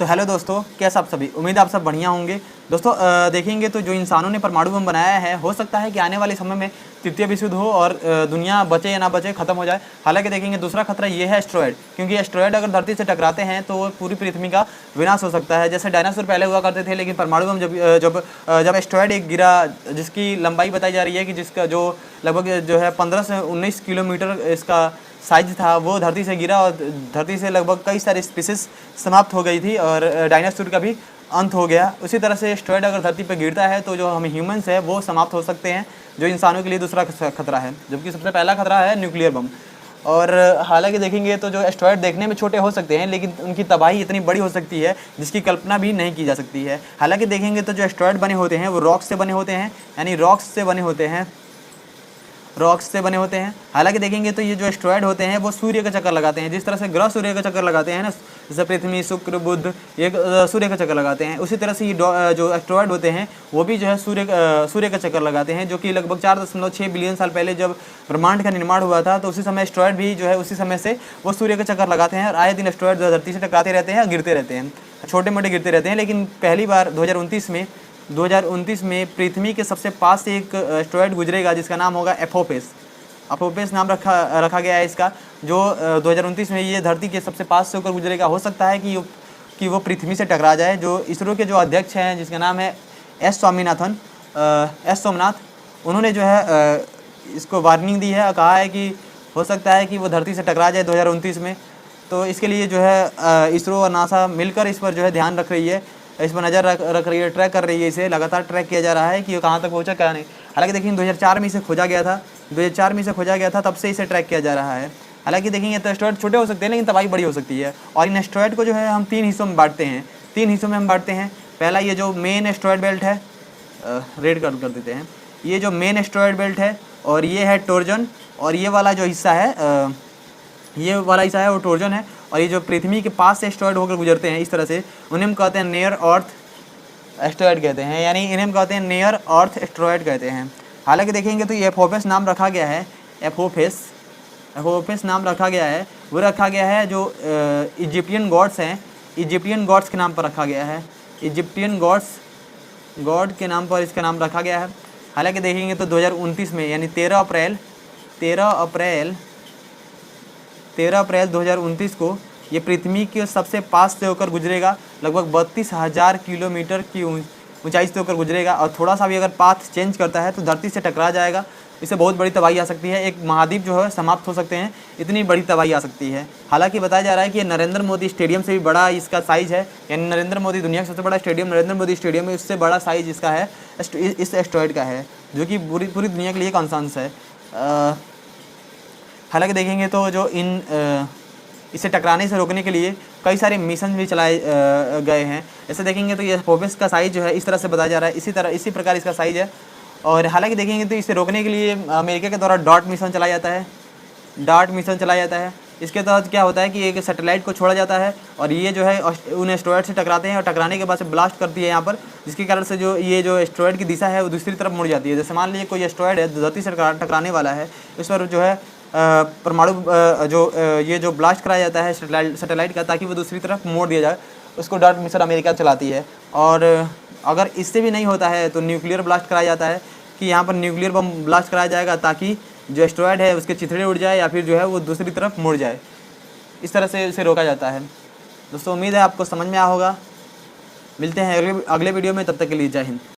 तो हेलो दोस्तों, कैसे आप सभी। उम्मीद है आप सब बढ़िया होंगे। दोस्तों देखेंगे तो जो इंसानों ने परमाणु बम बनाया है, हो सकता है कि आने वाले समय में तृतीय विश्व युद्ध हो और दुनिया बचे या ना बचे, खत्म हो जाए। हालांकि देखेंगे दूसरा खतरा ये है एस्टेरॉयड, क्योंकि एस्टेरॉयड अगर धरती से टकराते हैं तो वो पूरी पृथ्वी का विनाश हो सकता है। जैसे डायनासोर पहले हुआ करते थे, लेकिन परमाणु बम जब एस्टेरॉयड एक गिरा, जिसकी लंबाई बताई जा रही है कि जिसका जो लगभग जो है 15 से 19 किलोमीटर इसका साइज था, वो धरती से गिरा और धरती से लगभग कई सारी स्पीसीज समाप्त हो गई थी और डायनासोर का भी अंत हो गया। उसी तरह से एस्टेरॉयड अगर धरती पर गिरता है तो जो हम ह्यूमंस है वो समाप्त हो सकते हैं, जो इंसानों के लिए दूसरा खतरा है। जबकि सबसे पहला खतरा है न्यूक्लियर बम। और हालांकि देखेंगे तो जो एस्टेरॉयड देखने में छोटे हो सकते हैं, लेकिन उनकी तबाही इतनी बड़ी हो सकती है जिसकी कल्पना भी नहीं की जा सकती है। हालांकि देखेंगे तो जो एस्टेरॉयड बने होते हैं वो रॉक्स से बने होते हैं, यानी रॉक्स से बने होते हैं। हालांकि देखेंगे तो ये जो एस्टेरॉयड होते हैं वो सूर्य का चक्कर लगाते हैं। जिस तरह से ग्रह सूर्य का चक्कर लगाते हैं ना, जैसे पृथ्वी, शुक्र, बुध, ये सूर्य का चक्कर लगाते हैं, उसी तरह से ये जो एस्टेरॉयड होते हैं वो भी जो है सूर्य का चक्कर लगाते हैं। जो कि लगभग 4.6 बिलियन साल पहले जब ब्रह्मांड का निर्माण हुआ था, तो उसी समय एस्टेरॉयड भी जो है उसी समय से वो सूर्य का चक्कर लगाते हैं और आए दिन एस्टेरॉयड धरती से टकराते रहते हैं, गिरते रहते हैं, छोटे मोटे गिरते रहते हैं। लेकिन पहली बार 2029 में पृथ्वी के सबसे पास से एक एस्टेरॉयड गुजरेगा जिसका नाम होगा एपोफेस नाम रखा गया है इसका, जो 2029 में ये धरती के सबसे पास से होकर गुजरेगा। हो सकता है कि वो पृथ्वी से टकरा जाए। जो इसरो के जो अध्यक्ष हैं, जिसका नाम है एस सोमनाथ, उन्होंने जो है इसको वार्निंग दी है और कहा है कि हो सकता है कि वो धरती से टकरा जाए 2029 में। तो इसके लिए जो है इसरो और नासा मिलकर इस पर जो है ध्यान रख रही है, इस पर नज़र रख रही है, ट्रैक कर रही है। इसे लगातार ट्रैक किया जा रहा है कि कहाँ तक पहुँचा, क्या नहीं। हालांकि देखिए 2004 में इसे खोजा गया था, तब से इसे ट्रैक किया जा रहा है। हालांकि देखेंगे तो एस्टेरॉयड छोटे हो सकते हैं, लेकिन तबाही बड़ी हो सकती है। और इन एस्टेरॉयड को जो है हम 3 हिस्सों में बांटते हैं। पहला ये जो मेन एस्टेरॉयड बेल्ट है, रेड कर देते हैं, ये जो मेन एस्टेरॉयड बेल्ट है, और ये है टोरजन, और ये वाला जो हिस्सा है वो टोरजन है। और ये जो पृथ्वी के पास से एस्टेरॉयड होकर गुजरते हैं इस तरह से, उन्हें हम कहते हैं नियर अर्थ एस्टेरॉयड कहते हैं, यानी इन्हें हम कहते हैं नियर अर्थ एस्टेरॉयड कहते हैं। हालांकि देखेंगे तो ये एपोफेस नाम रखा गया है, एपोफेस नाम रखा गया है, वो रखा गया है जो इजिप्टियन गॉड्स हैं, इजिप्टियन गॉड्स के नाम पर रखा गया है, इजिप्टियन गॉड के नाम पर इसका नाम रखा गया है। हालांकि देखेंगे तो 2029 में, यानी 13 अप्रैल 2029 को ये पृथ्वी के सबसे पास से होकर गुजरेगा, लगभग 32,000 किलोमीटर की ऊंचाई से होकर गुजरेगा। और थोड़ा सा भी अगर पाथ चेंज करता है तो धरती से टकरा जाएगा। इससे बहुत बड़ी तबाही आ सकती है, एक महाद्वीप जो है समाप्त हो सकते हैं, इतनी बड़ी तबाही आ सकती है। हालांकि बताया जा रहा है कि ये नरेंद्र मोदी स्टेडियम से भी बड़ा इसका साइज़ है, यानी नरेंद्र मोदी, दुनिया का सबसे बड़ा स्टेडियम नरेंद्र मोदी स्टेडियम है, उससे बड़ा साइज़ इसका है, इस एस्टेरॉयड का है, जो कि पूरी दुनिया के लिए कंसर्न्स है। हालांकि देखेंगे तो जो इसे टकराने से रोकने के लिए कई सारे मिशन भी चलाए गए हैं। ऐसे देखेंगे तो ये एपोफेस का साइज़ जो है इस तरह से बताया जा रहा है, इसी प्रकार इसका साइज़ है। और हालांकि देखेंगे तो इसे रोकने के लिए अमेरिका के द्वारा डार्ट मिशन चलाया जाता है। इसके तहत क्या होता है कि एक सैटेलाइट को छोड़ा जाता है और ये जो है उन एस्टेरॉयड से टकराते हैं और टकराने के बाद से ब्लास्ट करती है यहाँ पर, जिसके कारण से जो एस्टेरॉयड की दिशा है वो दूसरी तरफ मुड़ जाती है। जैसे मान लीजिए कोई एस्टेरॉयड है धरती से टकराने वाला है, इस पर जो है परमाणु ये जो ब्लास्ट कराया जाता है सैटेलाइट का, ताकि वो दूसरी तरफ मोड़ दिया जाए, उसको डार्ट मिशन अमेरिका चलाती है। और अगर इससे भी नहीं होता है तो न्यूक्लियर ब्लास्ट कराया जाता है, कि यहाँ पर न्यूक्लियर बम ब्लास्ट कराया जाएगा ताकि जो एस्टेरॉयड है उसके चिथड़े उड़ जाए या फिर जो है वो दूसरी तरफ मुड़ जाए। इस तरह से इसे रोका जाता है। दोस्तों उम्मीद है आपको समझ में आया होगा। मिलते हैं अगले वीडियो में, तब तक के लिए जय हिंद।